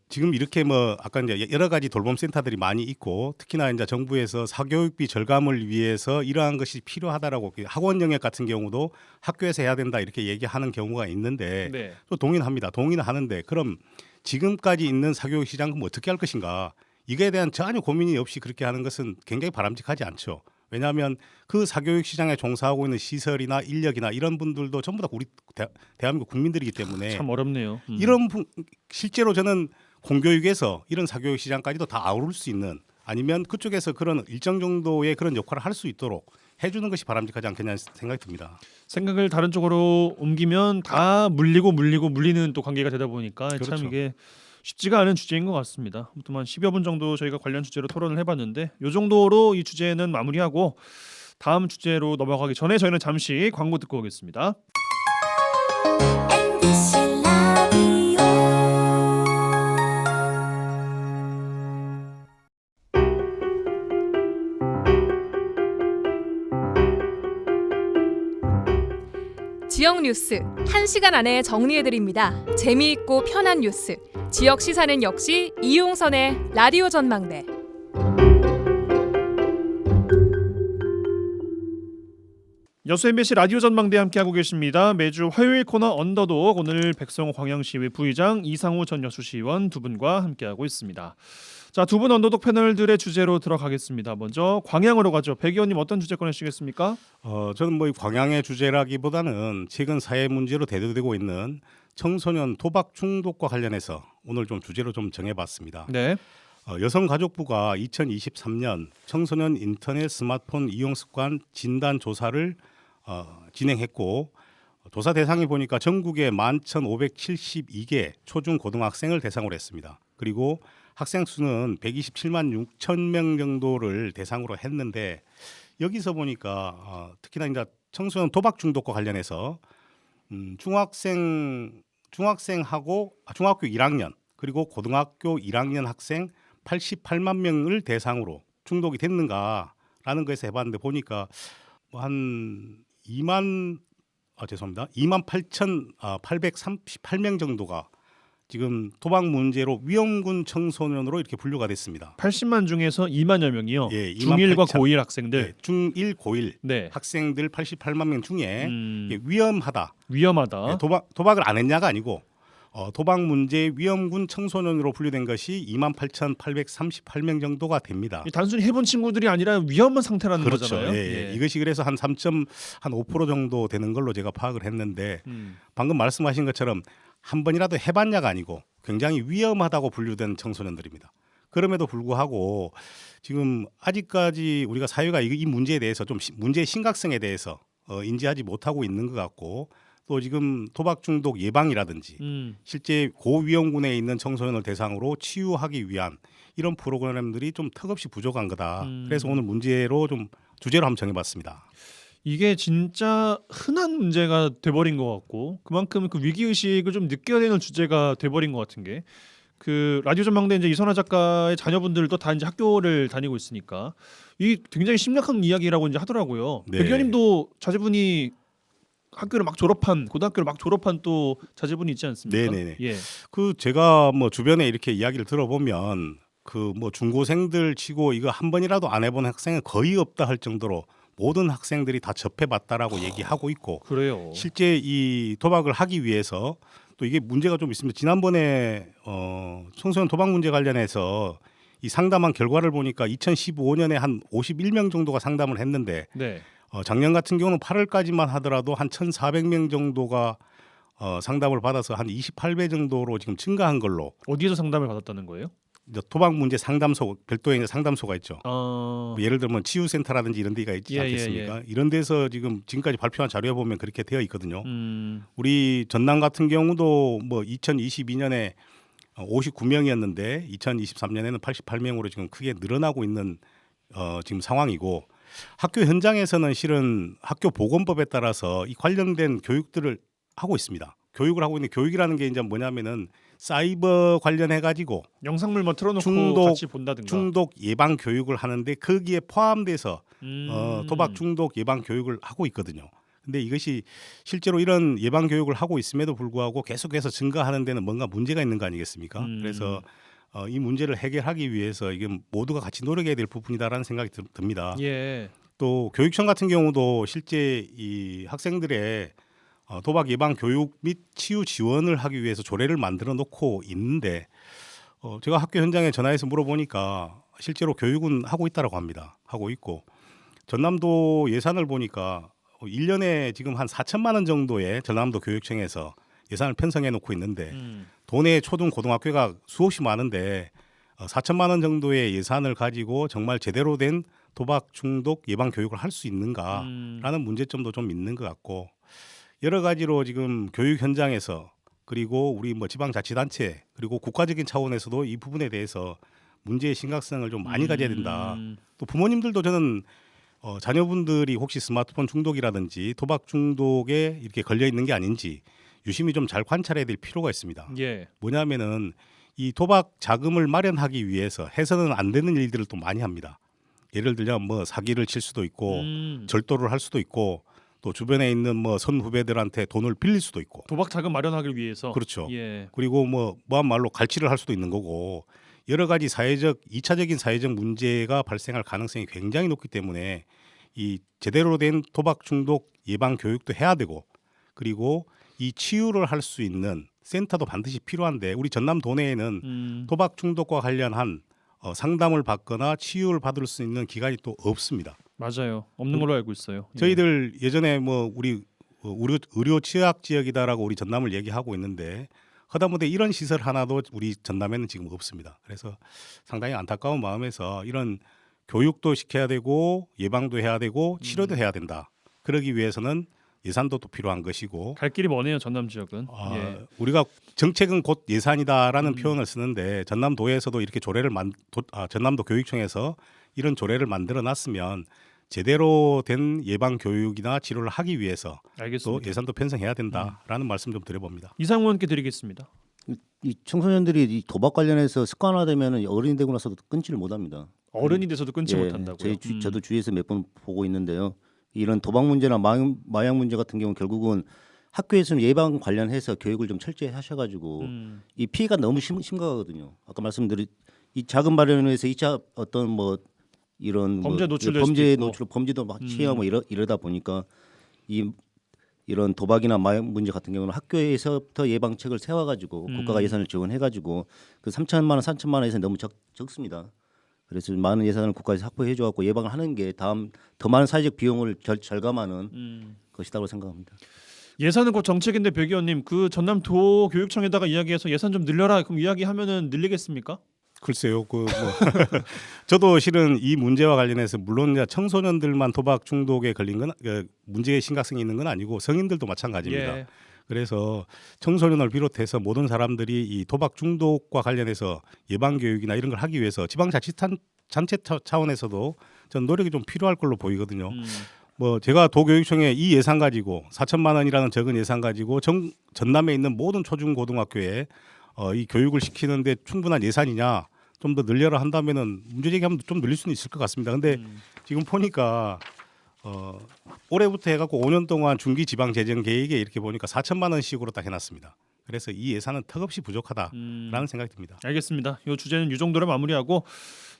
지금 이렇게 뭐 아까 이제 여러 가지 돌봄 센터들이 많이 있고 특히나 이제 정부에서 사교육비 절감을 위해서 이러한 것이 필요하다라고 학원 영역 같은 경우도 학교에서 해야 된다 이렇게 얘기하는 경우가 있는데 네. 또 동의는 하는데 그럼 지금까지 있는 사교육 시장은 어떻게 할 것인가 이거에 대한 전혀 고민이 없이 그렇게 하는 것은 굉장히 바람직하지 않죠. 왜냐하면 그 사교육 시장에 종사하고 있는 시설이나 인력이나 이런 분들도 전부 다 우리 대한민국 국민들이기 때문에 참 어렵네요. 실제로 저는 공교육에서 이런 사교육 시장까지도 다 아우를 수 있는 아니면 그쪽에서 그런 일정 정도의 그런 역할을 할 수 있도록 해주는 것이 바람직하지 않겠냐는 생각이 듭니다. 생각을 다른 쪽으로 옮기면 다 물리는 또 관계가 되다 보니까 그렇죠. 참 이게 쉽지가 않은 주제인 것 같습니다. 아무튼 한 10여 분 정도 저희가 관련 주제로 토론을 해봤는데 이 정도로 이 주제는 마무리하고 다음 주제로 넘어가기 전에 저희는 잠시 광고 듣고 오겠습니다. MBC 라디오 지역 뉴스 1시간 안에 정리해드립니다. 재미있고 편한 뉴스. 지역 시사는 역시 이용선의 라디오 전망대. 여수 MBC 라디오 전망대 함께하고 계십니다. 매주 화요일 코너 언더독 오늘 백성호 광양시의회 부의장 이상우 전 여수시의원 두 분과 함께하고 있습니다. 자, 두 분 언더독 패널들의 주제로 들어가겠습니다. 먼저 광양으로 가죠. 백 의원님 어떤 주제 꺼내시겠습니까? 저는 뭐 광양의 주제라기보다는 최근 사회 문제로 대두되고 있는 청소년 도박 중독과 관련해서 오늘 좀 주제로 좀 정해봤습니다. 네. 여성가족부가 2023년 청소년 인터넷 스마트폰 이용 습관 진단 조사를 진행했고 조사 대상이 보니까 전국의 11,572개 초중 고등학생을 대상으로 했습니다. 그리고 학생 수는 127만 6천 명 정도를 대상으로 했는데 여기서 보니까 특히나 이제 청소년 도박 중독과 관련해서 중학생하고 중학교 1학년 그리고 고등학교 1학년 학생 88만 명을 대상으로 중독이 됐는가라는 것에서 해봤는데 보니까 한 2만 8,838명 정도가 지금 도박 문제로 위험군 청소년으로 이렇게 분류가 됐습니다. 80만 중에서 2만여 명이요. 예, 2만 중1과 8천. 고1 학생들. 네, 중1, 고1 네. 학생들 88만 명 중에 이게 위험하다. 위험하다. 네, 도박을 안 했냐가 아니고 도박 문제 위험군 청소년으로 분류된 것이 28,838명 정도가 됩니다. 단순히 해본 친구들이 아니라 위험한 상태라는 그렇죠. 거잖아요. 예. 이것이 그래서 한 3.5% 정도 되는 걸로 제가 파악을 했는데 방금 말씀하신 것처럼 한 번이라도 해봤냐가 아니고 굉장히 위험하다고 분류된 청소년들입니다. 그럼에도 불구하고 지금 아직까지 우리가 사회가 이 문제에 대해서 좀 문제의 심각성에 대해서 인지하지 못하고 있는 것 같고 또 지금 도박 중독 예방이라든지 실제 고위험군에 있는 청소년을 대상으로 치유하기 위한 이런 프로그램들이 좀 턱없이 부족한 거다. 그래서 오늘 문제로 좀 주제로 한번 정해봤습니다. 이게 진짜 흔한 문제가 돼버린 것 같고 그만큼 그 위기 의식을 좀 느껴야 되는 주제가 돼버린 것 같은 게 그 라디오 전망대 이제 이선화 작가의 자녀분들도 다 이제 학교를 다니고 있으니까 이 굉장히 심각한 이야기라고 이제 하더라고요. 네. 백 의원님도 자제분이 학교를 막 졸업한 고등학교를 막 졸업한 또 자제분이 있지 않습니까? 네네네. 예. 그 제가 뭐 주변에 이렇게 이야기를 들어보면 그 뭐 중고생들 치고 이거 한 번이라도 안 해본 학생은 거의 없다 할 정도로 모든 학생들이 다 접해봤다라고 얘기하고 있고 그래요. 실제 이 도박을 하기 위해서 또 이게 문제가 좀 있습니다. 지난번에 청소년 도박 문제 관련해서 이 상담한 결과를 보니까 2015년에 한 51명 정도가 상담을 했는데 네. 작년 같은 경우는 8월까지만 하더라도 한 1,400명 정도가 상담을 받아서 한 28배 정도로 지금 증가한 걸로 어디에서 상담을 받았다는 거예요? 이제 도박 문제 상담소 별도의 이제 상담소가 있죠. 어... 뭐 예를 들면 치유센터라든지 이런 데가 있지 않겠습니까? 이런 데서 지금까지 발표한 자료에 보면 그렇게 되어 있거든요. 우리 전남 같은 경우도 뭐 2022년에 59명이었는데 2023년에는 88명으로 지금 크게 늘어나고 있는 지금 상황이고 학교 현장에서는 실은 학교 보건법에 따라서 이 관련된 교육들을 하고 있습니다. 교육을 하고 있는 교육이라는 게 이제 뭐냐면은 사이버 관련해 가지고 영상물 뭐 틀어놓고 같이 본다든가. 중독 예방 교육을 하는데 거기에 포함돼서 도박 중독 예방 교육을 하고 있거든요. 근데 이것이 실제로 이런 예방 교육을 하고 있음에도 불구하고 계속해서 증가하는 데는 뭔가 문제가 있는 거 아니겠습니까? 그래서 이 문제를 해결하기 위해서 이게 모두가 같이 노력해야 될 부분이다라는 생각이 듭니다. 예. 또 교육청 같은 경우도 실제 이 학생들의 도박 예방 교육 및 치유 지원을 하기 위해서 조례를 만들어 놓고 있는데 제가 학교 현장에 전화해서 물어보니까 실제로 교육은 하고 있다라고 합니다. 하고 있고 전남도 예산을 보니까 1년에 지금 한 4천만 원 정도의 전남도 교육청에서 예산을 편성해 놓고 있는데 도내 초등 고등학교가 수없이 많은데 4천만 원 정도의 예산을 가지고 정말 제대로 된 도박 중독 예방 교육을 할 수 있는가라는 문제점도 좀 있는 것 같고 여러 가지로 지금 교육 현장에서 그리고 우리 뭐 지방자치단체 그리고 국가적인 차원에서도 이 부분에 대해서 문제의 심각성을 좀 많이 가져야 된다. 또 부모님들도 저는 자녀분들이 혹시 스마트폰 중독이라든지 도박 중독에 이렇게 걸려 있는 게 아닌지 유심히 좀 잘 관찰해야 될 필요가 있습니다. 예. 뭐냐면은 이 도박 자금을 마련하기 위해서 해서는 안 되는 일들을 또 많이 합니다. 예를 들면 뭐 사기를 칠 수도 있고 절도를 할 수도 있고 또 주변에 있는 뭐 선후배들한테 돈을 빌릴 수도 있고 도박 자금 마련하기 위해서. 그렇죠. 예. 그리고 뭐한 말로 갈취를 할 수도 있는 거고 여러 가지 사회적 2차적인 사회적 문제가 발생할 가능성이 굉장히 높기 때문에 이 제대로 된 도박 중독 예방 교육도 해야 되고 그리고 이 치유를 할 수 있는 센터도 반드시 필요한데 우리 전남 도내에는 도박 중독과 관련한 상담을 받거나 치유를 받을 수 있는 기관이 또 없습니다. 맞아요. 없는 걸로 알고 있어요. 예. 저희들 예전에 뭐 우리 의료 취약 지역이다라고 우리 전남을 얘기하고 있는데 하다못해 이런 시설 하나도 우리 전남에는 지금 없습니다. 그래서 상당히 안타까운 마음에서 이런 교육도 시켜야 되고 예방도 해야 되고 치료도 해야 된다. 그러기 위해서는 예산도 또 필요한 것이고 갈 길이 머네요. 전남 지역은. 예. 우리가 정책은 곧 예산이다라는 표현을 쓰는데 전남도에서도 이렇게 전남도 교육청에서 이런 조례를 만들어 놨으면 제대로 된 예방 교육이나 치료를 하기 위해서 알겠습니다. 또 예산도 편성해야 된다라는 말씀 좀 드려봅니다. 이상무 의원께 드리겠습니다. 이 청소년들이 이 도박 관련해서 습관화되면 어른이 되고 나서도 끊지를 못합니다. 어른이 돼서도 끊지 예, 못한다고요. 저도 주위에서 몇 번 보고 있는데요. 이런 도박 문제나 마약 문제 같은 경우 결국은 학교에서는 예방 관련해서 교육을 좀 철저히 하셔가지고 이 피해가 너무 심각하거든요. 아까 말씀드린 이 자금 마련에서 2차 어떤 뭐 이런 범죄 노출될 범죄 수도 있고. 노출 범죄도 막 취하고 이러다 보니까 이런 도박이나 마약 문제 같은 경우는 학교에서부터 예방책을 세워가지고 국가가 예산을 지원해가지고 그 3천만 원, 4천만 원에서 너무 적습니다. 그래서 많은 예산을 국가에서 확보해줘갖고 예방을 하는 게 다음 더 많은 사회적 비용을 절감하는 것이라고 생각합니다. 예산은 곧 정책인데 백 의원님 그 전남도 교육청에다가 이야기해서 예산 좀 늘려라. 그럼 이야기하면은 늘리겠습니까? 글쎄요, 저도 실은 이 문제와 관련해서 물론 이제 청소년들만 도박 중독에 걸린 건 문제의 심각성이 있는 건 아니고 성인들도 마찬가지입니다. 예. 그래서 청소년을 비롯해서 모든 사람들이 이 도박 중독과 관련해서 예방 교육이나 이런 걸 하기 위해서 지방자치단체 차원에서도 전 노력이 좀 필요할 걸로 보이거든요. 뭐 제가 도교육청에 이 예산 가지고 4천만 원이라는 적은 예산 가지고 전남에 있는 모든 초중고등학교에 이 교육을 시키는데 충분한 예산이냐 좀 더 늘려라 한다면은 문제 제기하면 좀 늘릴 수는 있을 것 같습니다. 근데 지금 보니까 올해부터 해갖고 5년 동안 중기 지방 재정 계획에 이렇게 보니까 4천만 원씩으로 딱 해놨습니다. 그래서 이 예산은 턱없이 부족하다라는 생각이 듭니다. 알겠습니다. 이 주제는 이 정도로 마무리하고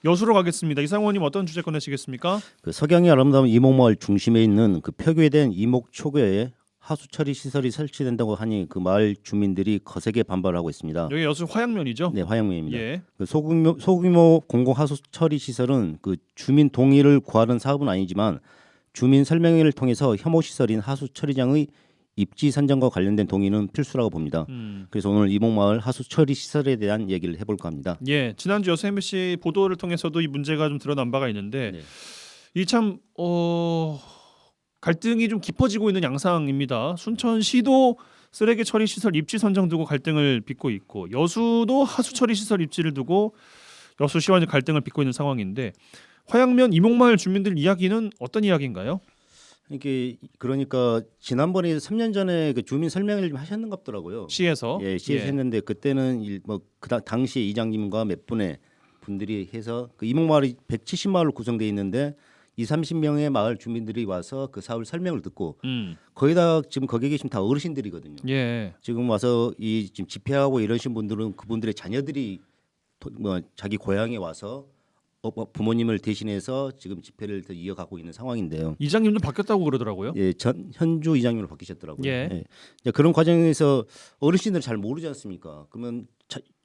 여수로 가겠습니다. 이상호님 어떤 주제 꺼내시겠습니까? 그 석양이 아름다운 이목마을 중심에 있는 그 폐교된 이목초교에 하수 처리 시설이 설치된다고 하니 그 마을 주민들이 거세게 반발하고 있습니다. 여기 여수 화양면이죠? 네, 화양면입니다. 예. 그 소규모 공공 하수 처리 시설은 그 주민 동의를 구하는 사업은 아니지만 주민 설명회를 통해서 혐오 시설인 하수 처리장의 입지 선정과 관련된 동의는 필수라고 봅니다. 그래서 오늘 이목마을 하수 처리 시설에 대한 얘기를 해볼까 합니다. 예, 지난주 여수 MBC 보도를 통해서도 이 문제가 좀 드러난 바가 있는데 네. 이 참 갈등이 좀 깊어지고 있는 양상입니다. 순천시도 쓰레기 처리 시설 입지 선정 두고 갈등을 빚고 있고 여수도 하수 처리 시설 입지를 두고 여수시와 이제 갈등을 빚고 있는 상황인데 화양면 이목마을 주민들 이야기는 어떤 이야기인가요? 이게 그러니까 지난번에 3년 전에 그 주민 설명회를 좀 하셨는갑더라고요. 시에서 예, 시에서 예. 했는데 그때는 당시 이장님과 몇 분의 분들이 해서 그 이목마을이 170마을로 구성되어 있는데 20-30명의 마을 주민들이 와서 그 사업을 설명을 듣고 거의 다 지금 거기에 계신 다 어르신들이거든요. 예. 지금 와서 이 지금 집회하고 이러신 분들은 그분들의 자녀들이 자기 고향에 와서 부모님을 대신해서 지금 집회를 더 이어가고 있는 상황인데요. 이장님도 바뀌었다고 그러더라고요. 예, 현주 이장님으로 바뀌셨더라고요. 예. 예. 이제 그런 과정에서 어르신들 잘 모르지 않습니까? 그러면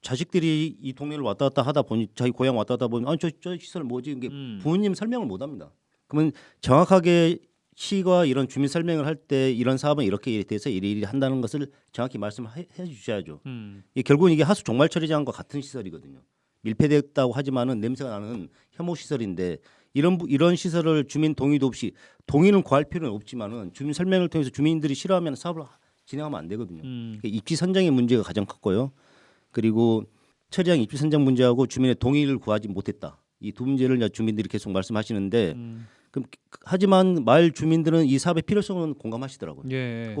자식들이 이 동네를 왔다 갔다 하다 보니 자기 고향 왔다 갔다 보니 아니 저 시설 뭐지? 이게 부모님 설명을 못 합니다. 그러면 정확하게 시가 이런 주민 설명을 할 때 이런 사업은 이렇게 돼서 이리 한다는 것을 정확히 말씀해 주셔야죠. 결국은 이게 하수 종말 처리장과 같은 시설이거든요. 밀폐됐다고 하지만은 냄새가 나는 혐오 시설인데 이런 시설을 주민 동의도 없이 동의는 구할 필요는 없지만은 주민 설명을 통해서 주민들이 싫어하면 사업을 진행하면 안 되거든요. 입지 선정의 문제가 가장 컸고요. 그리고 처리장 입지 선정 문제하고 주민의 동의를 구하지 못했다. 이 두 문제를 주민들이 계속 말씀하시는데 하지만 마을 주민들은 이 사업의 필요성은 공감하시더라고요. 예.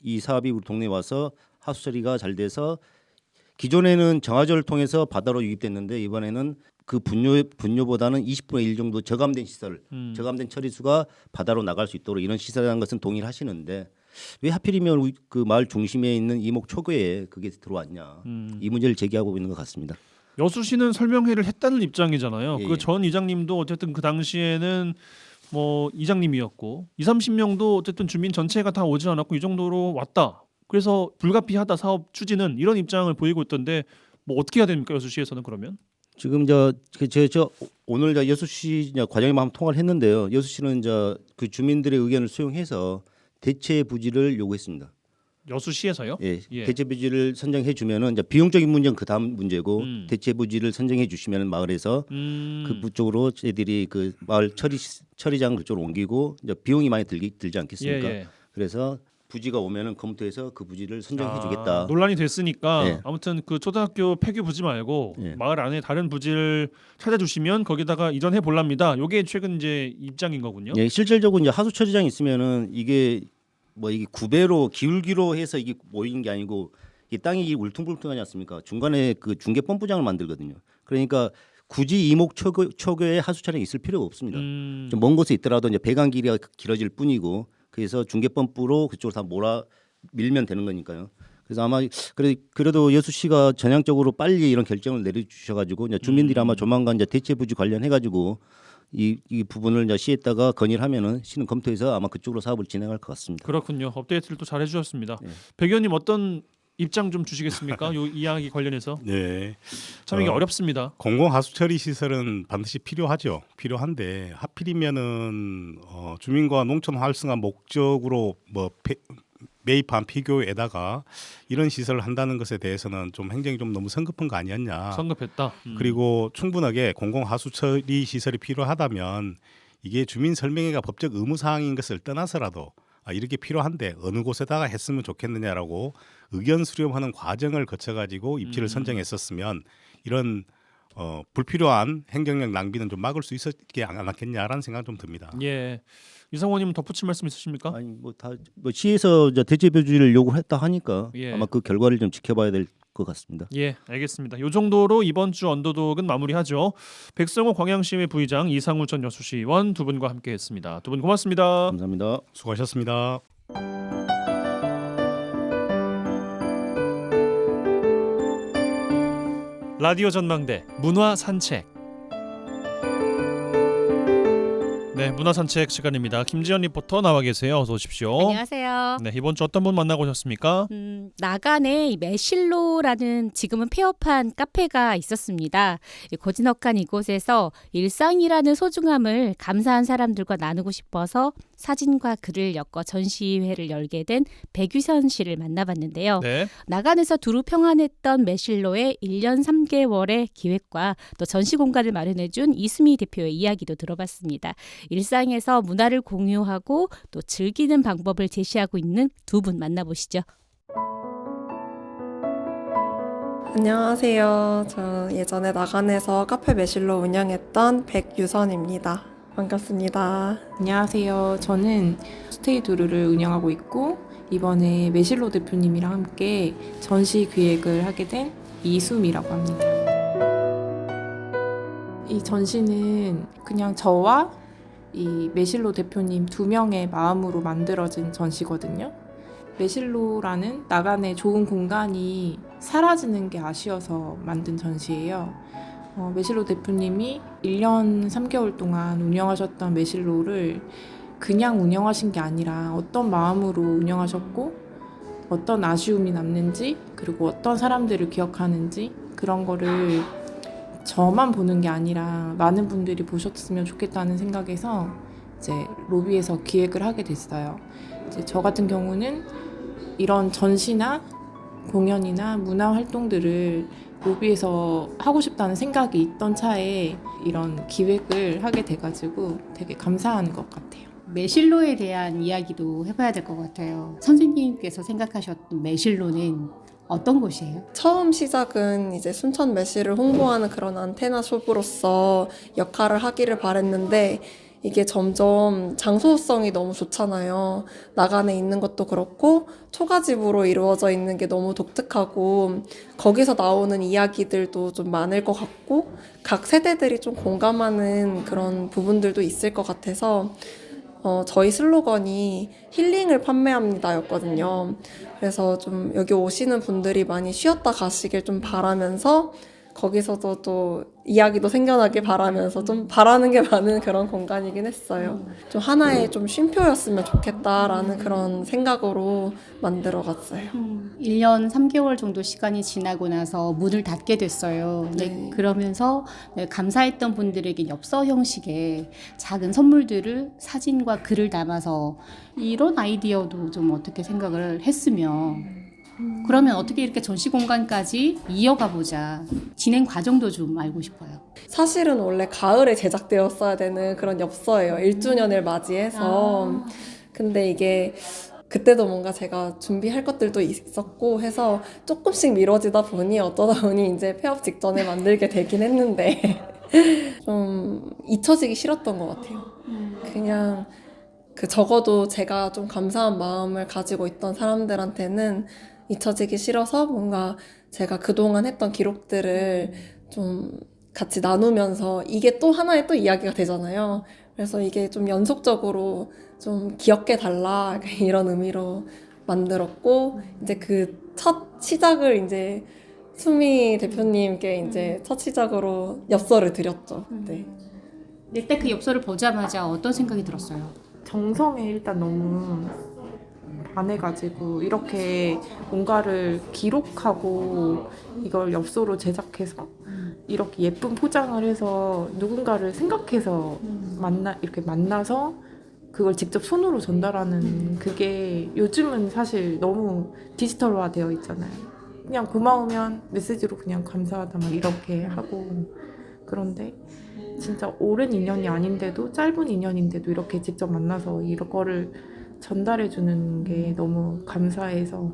이 사업이 우리 동네에 와서 하수 처리가 잘 돼서 기존에는 정화조를 통해서 바다로 유입됐는데 이번에는 그 분뇨보다는 20분의 1 정도 저감된 시설, 저감된 처리수가 바다로 나갈 수 있도록 이런 시설이라는 것은 동의를 하시는데 왜 하필이면 그 마을 중심에 있는 이목 초교에 그게 들어왔냐 이 문제를 제기하고 있는 것 같습니다. 여수시는 설명회를 했다는 입장이잖아요. 예, 그 전 이장님도 어쨌든 그 당시에는 뭐 이장님이었고 20-30명도 어쨌든 주민 전체가 다 오지 않았고 이 정도로 왔다. 그래서 불가피하다 사업 추진은 이런 입장을 보이고 있던데 뭐 어떻게 해야 됩니까 여수시에서는 그러면? 지금 오늘 여수시 과장님 한번 통화를 했는데요. 여수시는 그 주민들의 의견을 수용해서 대체 부지를 요구했습니다. 여수시에서요? 예, 예. 대체 부지를 선정해 주면은 이제 비용적인 문제는 그 다음 문제고 대체 부지를 선정해 주시면 마을에서 그 부쪽으로 저희들이 그 마을 처리장 그쪽으로 옮기고 이제 비용이 많이 들지 않겠습니까? 예. 그래서 부지가 오면은 검토해서 그 부지를 선정해 주겠다. 논란이 됐으니까 예. 아무튼 그 초등학교 폐교 부지 말고 예. 마을 안에 다른 부지를 찾아주시면 거기다가 이전해 볼랍니다. 요게 최근 이제 입장인 거군요. 예, 실질적으로 이제 하수 처리장이 있으면은 이게 구배로 기울기로 해서 이게 모이는 게 아니고 이 땅이 울퉁불퉁하지 않습니까? 중간에 그 중계 펌프장을 만들거든요. 그러니까 굳이 이목 초교에 하수 처리장이 있을 필요가 없습니다. 좀 먼 곳에 있더라도 이제 배관 길이가 길어질 뿐이고 그래서 중계 펌프로 그쪽으로 다 밀면 되는 거니까요. 그래서 아마 그래도 여수시가 전향적으로 빨리 이런 결정을 내려주셔가지고 이제 주민들이 아마 조만간 이제 대체 부지 관련해가지고 이 부분을 이제 시에다가 건의를 하면은 시는 검토해서 아마 그쪽으로 사업을 진행할 것 같습니다. 그렇군요. 업데이트를 또 잘 해주셨습니다. 예. 백 의원님 어떤 입장 좀 주시겠습니까? 요 이야기 관련해서 네. 참 이게 어렵습니다. 공공 하수 처리 시설은 반드시 필요하죠. 필요한데 하필이면은 주민과 농촌 활성화 목적으로 매입한 피교에다가 이런 시설을 한다는 것에 대해서는 좀 행정이 좀 너무 성급한 거 아니었냐. 성급했다. 그리고 충분하게 공공 하수 처리 시설이 필요하다면 이게 주민 설명회가 법적 의무 사항인 것을 떠나서라도 이렇게 필요한데 어느 곳에다가 했으면 좋겠느냐라고 의견 수렴하는 과정을 거쳐가지고 입지를 선정했었으면 이런 불필요한 행정력 낭비는 좀 막을 수 있었지 않았겠냐라는 생각 좀 듭니다. 예, 이상호님 덧붙일 말씀 있으십니까? 아니 시에서 이제 대체 부지를 요구했다 하니까 예. 아마 그 결과를 좀 지켜봐야 될 것 같습니다. 예, 알겠습니다. 요 정도로 이번 주 언더독은 마무리하죠. 백성호 광양시의 부의장 이상우 전 여수시의원 두 분과 함께했습니다. 두 분 고맙습니다. 감사합니다. 수고하셨습니다. 라디오 전망대 문화 산책. 네, 문화 산책 시간입니다. 김지연 리포터 나와 계세요. 어서 오십시오. 안녕하세요. 네, 이번 주 어떤 분 만나고 오셨습니까? 나간에 이 매실로라는 지금은 폐업한 카페가 있었습니다. 고즈넉한 이곳에서 일상이라는 소중함을 감사한 사람들과 나누고 싶어서 사진과 글을 엮어 전시회를 열게 된 백유선 씨를 만나봤는데요. 네. 나간에서 두루 평안했던 매실로의 1년 3개월의 기획과 또 전시 공간을 마련해준 이수미 대표의 이야기도 들어봤습니다. 일상에서 문화를 공유하고 또 즐기는 방법을 제시하고 있는 두 분 만나보시죠. 안녕하세요. 저 예전에 나간에서 카페 매실로 운영했던 백유선입니다. 반갑습니다. 안녕하세요. 저는 스테이두루를 운영하고 있고 이번에 매실로 대표님이랑 함께 전시 기획을 하게 된 이수미라고 합니다. 이 전시는 그냥 저와 이 매실로 대표님 2명의 마음으로 만들어진 전시거든요. 매실로라는 나간의 좋은 공간이 사라지는 게 아쉬워서 만든 전시예요. 매실로 대표님이 1년 3개월 동안 운영하셨던 매실로를 그냥 운영하신 게 아니라 어떤 마음으로 운영하셨고 어떤 아쉬움이 남는지 그리고 어떤 사람들을 기억하는지 그런 거를 저만 보는 게 아니라 많은 분들이 보셨으면 좋겠다는 생각에서 이제 로비에서 기획을 하게 됐어요. 이제 저 같은 경우는 이런 전시나 공연이나 문화 활동들을 로비에서 하고 싶다는 생각이 있던 차에 이런 기획을 하게 돼가지고 되게 감사한 것 같아요. 매실로에 대한 이야기도 해봐야 될 것 같아요. 선생님께서 생각하셨던 매실로는 어떤 곳이에요? 처음 시작은 이제 순천 매실을 홍보하는 그런 안테나 숍으로서 역할을 하기를 바랬는데 이게 점점 장소성이 너무 좋잖아요. 나간에 있는 것도 그렇고 초가집으로 이루어져 있는 게 너무 독특하고 거기서 나오는 이야기들도 좀 많을 것 같고 각 세대들이 좀 공감하는 그런 부분들도 있을 것 같아서 저희 슬로건이 힐링을 판매합니다 였거든요. 그래서 좀 여기 오시는 분들이 많이 쉬었다 가시길 좀 바라면서 거기서도 또 이야기도 생겨나길 바라면서 좀 바라는 게 많은 그런 공간이긴 했어요. 좀 하나의 좀 쉼표였으면 좋겠다라는 그런 생각으로 만들어 갔어요. 1년 3개월 정도 시간이 지나고 나서 문을 닫게 됐어요. 네. 그러면서 감사했던 분들에게 엽서 형식의 작은 선물들을 사진과 글을 담아서 이런 아이디어도 좀 어떻게 생각을 했으면 그러면 어떻게 이렇게 전시 공간까지 이어가 보자. 진행 과정도 좀 알고 싶어요. 사실은 원래 가을에 제작되었어야 되는 그런 엽서예요. 1주년을 맞이해서. 근데 이게 그때도 뭔가 제가 준비할 것들도 있었고 해서 조금씩 미뤄지다 보니 어쩌다 보니 이제 폐업 직전에 만들게 되긴 했는데 좀 잊혀지기 싫었던 것 같아요. 그냥 적어도 제가 좀 감사한 마음을 가지고 있던 사람들한테는 잊혀지기 싫어서 뭔가 제가 그동안 했던 기록들을 좀 같이 나누면서 이게 또 하나의 또 이야기가 되잖아요. 그래서 이게 좀 연속적으로 좀 기억해 달라 이런 의미로 만들었고 이제 그 첫 시작을 이제 수미 대표님께 이제 첫 시작으로 엽서를 드렸죠. 네. 일단 그 엽서를 보자마자 어떤 생각이 들었어요? 정성에 일단 너무 반해가지고 이렇게 뭔가를 기록하고 이걸 엽서로 제작해서 이렇게 예쁜 포장을 해서 누군가를 생각해서 이렇게 만나서 그걸 직접 손으로 전달하는 그게 요즘은 사실 너무 디지털화 되어 있잖아요. 그냥 고마우면 메시지로 그냥 감사하다 막 이렇게 하고 그런데 진짜 오랜 인연이 아닌데도 짧은 인연인데도 이렇게 직접 만나서 이거를 전달해 주는 게 너무 감사해서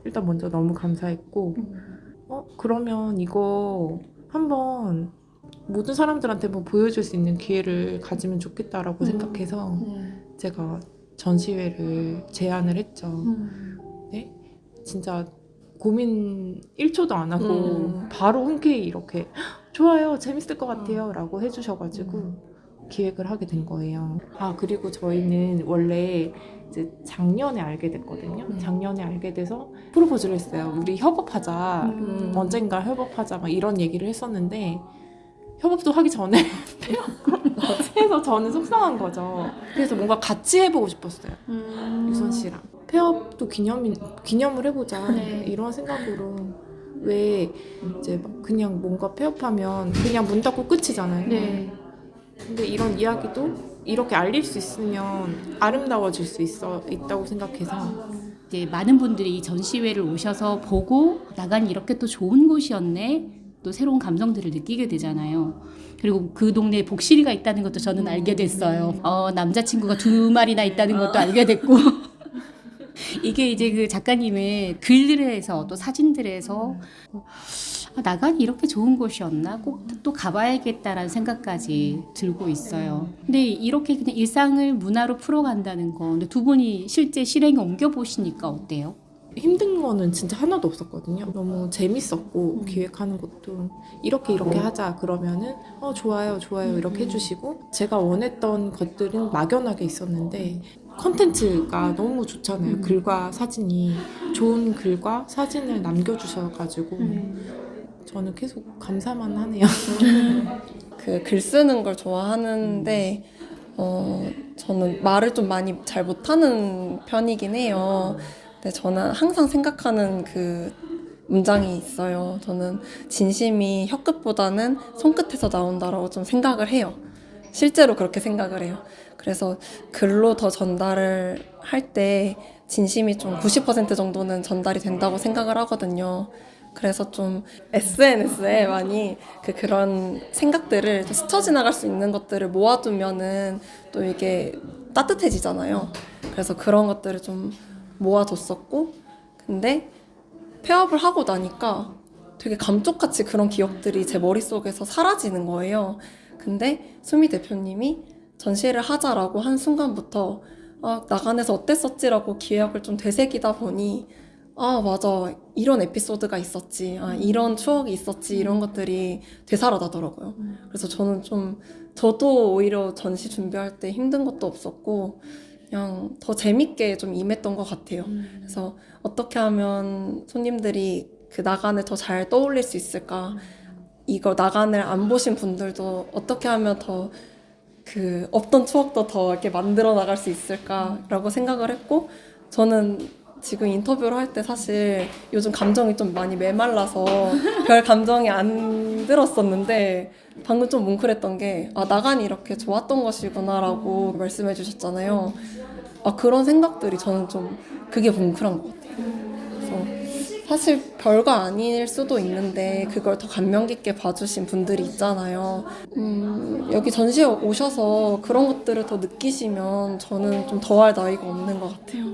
일단 먼저 너무 감사했고 그러면 이거 한번 모든 사람들한테 뭐 보여줄 수 있는 기회를 가지면 좋겠다라고 생각해서 제가 전시회를 제안을 했죠. 네? 진짜 고민 1초도 안 하고 바로 흔쾌히 이렇게 좋아요, 재밌을 것 같아요 라고 해주셔가지고 기획을 하게 된 거예요. 그리고 저희는 원래 이제 작년에 알게 됐거든요. 작년에 알게 돼서 프로포즈를 했어요. 우리 협업하자. 언젠가 협업하자. 막 이런 얘기를 했었는데 협업도 하기 전에 해서 저는 속상한 거죠. 그래서 뭔가 같이 해보고 싶었어요. 유선 씨랑. 폐업도 기념을 해보자. 이런 생각으로. 왜 이제 막 그냥 뭔가 폐업하면 그냥 문 닫고 끝이잖아요. 근데 이런 이야기도 이렇게 알릴 수 있으면 아름다워질 수 있다고 생각해서 이제 많은 분들이 이 전시회를 오셔서 보고 나간 이렇게 또 좋은 곳이었네. 또 새로운 감성들을 느끼게 되잖아요. 그리고 그 동네에 복실이가 있다는 것도 저는 알게 됐어요. 남자친구가 2마리나 있다는 것도 알게 됐고. 이게 이제 그 작가님의 글들에서 또 사진들에서 나간이 이렇게 좋은 곳이었나? 꼭 또 가봐야겠다라는 생각까지 들고 있어요. 근데 이렇게 그냥 일상을 문화로 풀어간다는 거, 근데 두 분이 실제 실행에 옮겨보시니까 어때요? 힘든 거는 진짜 하나도 없었거든요. 너무 재밌었고 기획하는 것도 이렇게 하자 그러면은 좋아요 이렇게 해주시고, 제가 원했던 것들은 막연하게 있었는데 컨텐츠가 너무 좋잖아요. 글과 사진이 좋은 글과 사진을 남겨주셔가지고 저는 계속 감사만 하네요. 그 글 쓰는 걸 좋아하는데 저는 말을 좀 많이 잘 못하는 편이긴 해요. 근데 저는 항상 생각하는 그 문장이 있어요. 저는 진심이 혀끝보다는 손끝에서 나온다라고 좀 생각을 해요. 실제로 그렇게 생각을 해요. 그래서 글로 더 전달을 할 때 진심이 좀 90% 정도는 전달이 된다고 생각을 하거든요. 그래서 좀 SNS에 많이 그런 생각들을 좀 스쳐 지나갈 수 있는 것들을 모아두면은 또 이게 따뜻해지잖아요. 그래서 그런 것들을 좀 모아뒀었고, 근데 폐업을 하고 나니까 되게 감쪽같이 그런 기억들이 제 머릿속에서 사라지는 거예요. 근데 수미 대표님이 전시회를 하자라고 한 순간부터 나간에서 어땠었지라고 기억을 좀 되새기다 보니 맞아, 이런 에피소드가 있었지, 이런 추억이 있었지, 이런 것들이 되살아나더라고요. 그래서 저도 오히려 전시 준비할 때 힘든 것도 없었고 그냥 더 재밌게 좀 임했던 것 같아요. 그래서 어떻게 하면 손님들이 그 나간을 더 잘 떠올릴 수 있을까, 이거 나간을 안 보신 분들도 어떻게 하면 더 그 없던 추억도 더 이렇게 만들어 나갈 수 있을까라고 생각을 했고, 저는 지금 인터뷰를 할 때 사실 요즘 감정이 좀 많이 메말라서 별 감정이 안 들었었는데 방금 좀 뭉클했던 게 나간이 이렇게 좋았던 것이구나라고 말씀해 주셨잖아요. 그런 생각들이 저는 좀 그게 뭉클한 것 같아요. 그래서 사실 별거 아닐 수도 있는데 그걸 더 감명 깊게 봐주신 분들이 있잖아요. 여기 전시회 오셔서 그런 것들을 더 느끼시면 저는 좀 더할 나위가 없는 것 같아요.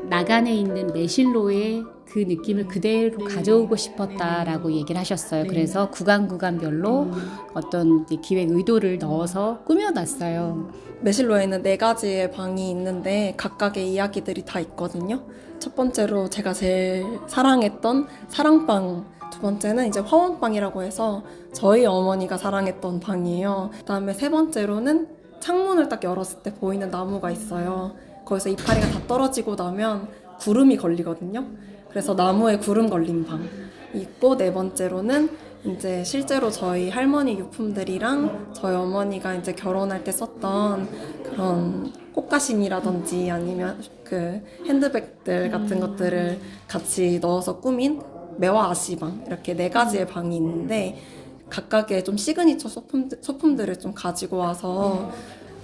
나간에 있는 매실로의 그 느낌을 그대로 가져오고 싶었다라고 얘기를 하셨어요. 그래서 구간별로 어떤 기획 의도를 넣어서 꾸며놨어요. 매실로에는 4가지의 방이 있는데 각각의 이야기들이 다 있거든요. 첫 번째로 제가 제일 사랑했던 사랑방, 두 번째는 이제 화원방이라고 해서 저희 어머니가 사랑했던 방이에요. 그다음에 세 번째로는 창문을 딱 열었을 때 보이는 나무가 있어요. 거기서 이파리가 다 떨어지고 나면 구름이 걸리거든요. 그래서 나무에 구름 걸린 방 있고, 네 번째로는 이제 실제로 저희 할머니 유품들이랑 저희 어머니가 이제 결혼할 때 썼던 그런 꽃가신이라든지 아니면 그 핸드백들 같은 것들을 같이 넣어서 꾸민 매화 아시방, 이렇게 4가지의 방이 있는데 각각의 좀 시그니처 소품들을 좀 가지고 와서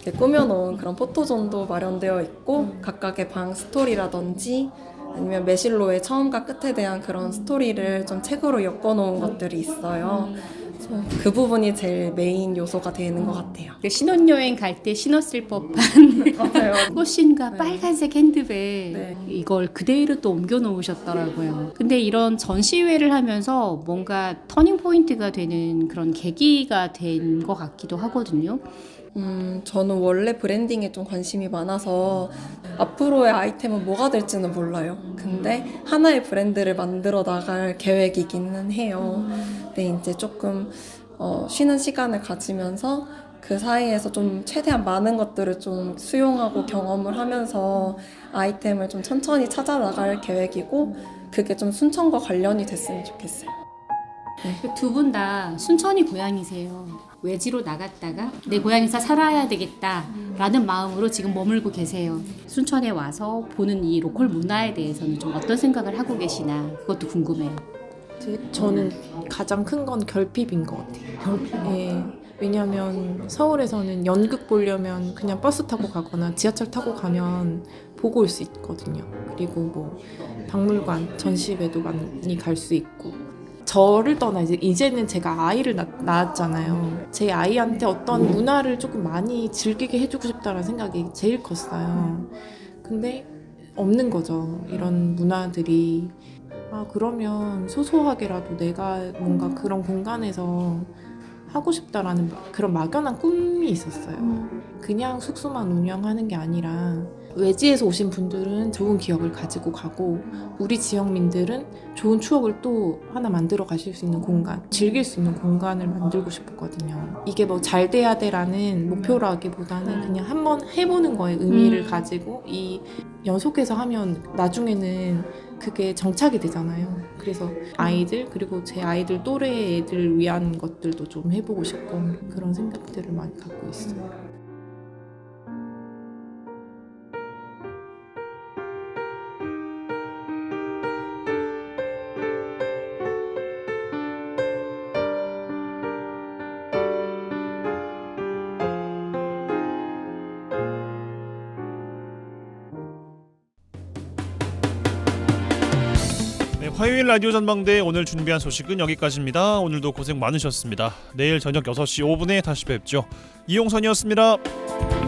이렇게 꾸며놓은 그런 포토존도 마련되어 있고, 각각의 방 스토리라든지 아니면 매실로의 처음과 끝에 대한 그런 스토리를 좀 책으로 엮어놓은 것들이 있어요. 그래서 그 부분이 제일 메인 요소가 되는 것 같아요. 신혼여행 갈 때 신었을 법한 맞아요. 꽃신과 네. 빨간색 핸드백, 네. 이걸 그대로 또 옮겨 놓으셨더라고요. 근데 이런 전시회를 하면서 뭔가 터닝 포인트가 되는 그런 계기가 된 것 같기도 하거든요. 저는 원래 브랜딩에 좀 관심이 많아서 앞으로의 아이템은 뭐가 될지는 몰라요. 근데 하나의 브랜드를 만들어 나갈 계획이기는 해요. 근데 이제 조금 쉬는 시간을 가지면서 그 사이에서 좀 최대한 많은 것들을 좀 수용하고 경험을 하면서 아이템을 좀 천천히 찾아 나갈 계획이고, 그게 좀 순천과 관련이 됐으면 좋겠어요. 두 분 다 순천이 고향이세요. 외지로 나갔다가 내 고향에서 살아야 되겠다라는 마음으로 지금 머물고 계세요. 순천에 와서 보는 이 로컬 문화에 대해서는 좀 어떤 생각을 하고 계시나, 그것도 궁금해요. 저는 가장 큰 건 결핍인 것 같아요. 예, 왜냐하면 서울에서는 연극 보려면 그냥 버스 타고 가거나 지하철 타고 가면 보고 올 수 있거든요. 그리고 뭐 박물관, 전시회도 많이 갈 수 있고, 저를 떠나 이제는 제가 아이를 낳았잖아요. 제 아이한테 어떤 문화를 조금 많이 즐기게 해주고 싶다는 생각이 제일 컸어요. 근데 없는 거죠. 이런 문화들이 그러면 소소하게라도 내가 뭔가 그런 공간에서 하고 싶다라는 그런 막연한 꿈이 있었어요. 그냥 숙소만 운영하는 게 아니라 외지에서 오신 분들은 좋은 기억을 가지고 가고 우리 지역민들은 좋은 추억을 또 하나 만들어 가실 수 있는 공간, 즐길 수 있는 공간을 만들고 싶었거든요. 이게 뭐 잘 돼야 돼라는 목표라기보다는 그냥 한번 해보는 거에 의미를 가지고 이 연속해서 하면 나중에는 그게 정착이 되잖아요. 그래서 아이들 그리고 제 아이들 또래 애들 위한 것들도 좀 해보고 싶고 그런 생각들을 많이 갖고 있어요. 네, 화요일 라디오 전망대 오늘 준비한 소식은 여기까지입니다. 오늘도 고생 많으셨습니다. 내일 저녁 6시 5분에 다시 뵙죠. 이용선이었습니다.